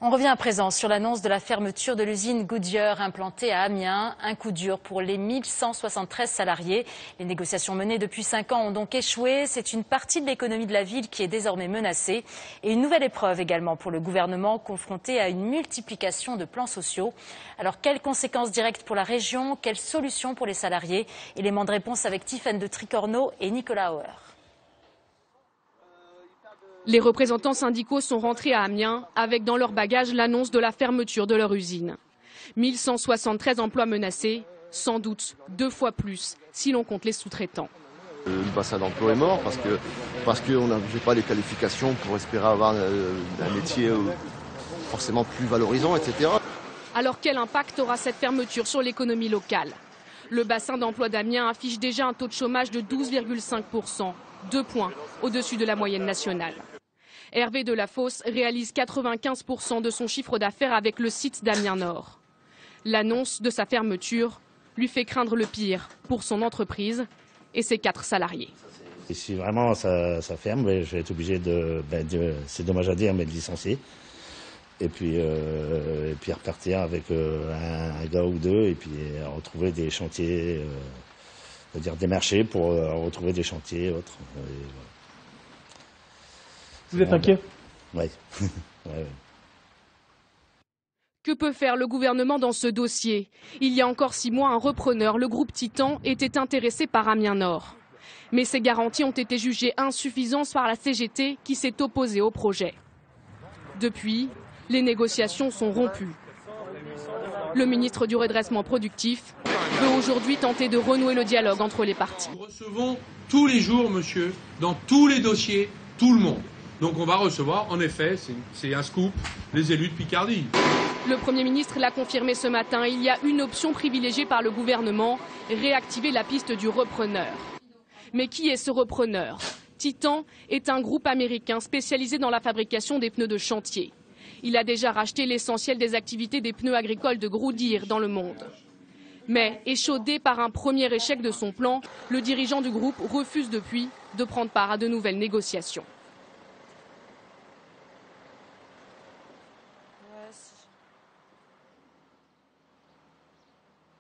On revient à présent sur l'annonce de la fermeture de l'usine Goodyear implantée à Amiens. Un coup dur pour les 1173 salariés. Les négociations menées depuis 5 ans ont donc échoué. C'est une partie de l'économie de la ville qui est désormais menacée. Et une nouvelle épreuve également pour le gouvernement confronté à une multiplication de plans sociaux. Alors quelles conséquences directes pour la région? Quelles solutions pour les salariés? Éléments de réponse avec Tiffaine de Tricorneau et Nicolas Auer. Les représentants syndicaux sont rentrés à Amiens avec dans leur bagage l'annonce de la fermeture de leur usine. 1173 emplois menacés, sans doute 2 fois plus si l'on compte les sous-traitants. Le bassin d'emploi est mort parce qu'on n'a pas les qualifications pour espérer avoir un métier forcément plus valorisant, etc. Alors quel impact aura cette fermeture sur l'économie locale? Le bassin d'emploi d'Amiens affiche déjà un taux de chômage de 12,5%, 2 points au-dessus de la moyenne nationale. Hervé Delafosse réalise 95% de son chiffre d'affaires avec le site d'Amiens Nord. L'annonce de sa fermeture lui fait craindre le pire pour son entreprise et ses 4 salariés. Et si vraiment ça ferme, je vais être obligé c'est dommage à dire, mais de licencier. Et puis repartir avec un gars ou 2 et puis retrouver des chantiers, c'est-à-dire des marchés pour retrouver des chantiers autres. Vous êtes inquiet? Oui. Que peut faire le gouvernement dans ce dossier? Il y a encore 6 mois, un repreneur, le groupe Titan, était intéressé par Amiens Nord. Mais ces garanties ont été jugées insuffisantes par la CGT qui s'est opposée au projet. Depuis, les négociations sont rompues. Le ministre du redressement productif veut aujourd'hui tenter de renouer le dialogue entre les parties. Nous recevons tous les jours, monsieur, dans tous les dossiers, tout le monde. Donc on va recevoir, en effet, c'est un scoop, les élus de Picardie. Le Premier ministre l'a confirmé ce matin, il y a une option privilégiée par le gouvernement, réactiver la piste du repreneur. Mais qui est ce repreneur? Titan est un groupe américain spécialisé dans la fabrication des pneus de chantier. Il a déjà racheté l'essentiel des activités des pneus agricoles de Goodyear dire dans le monde. Mais, échaudé par un premier échec de son plan, le dirigeant du groupe refuse depuis de prendre part à de nouvelles négociations.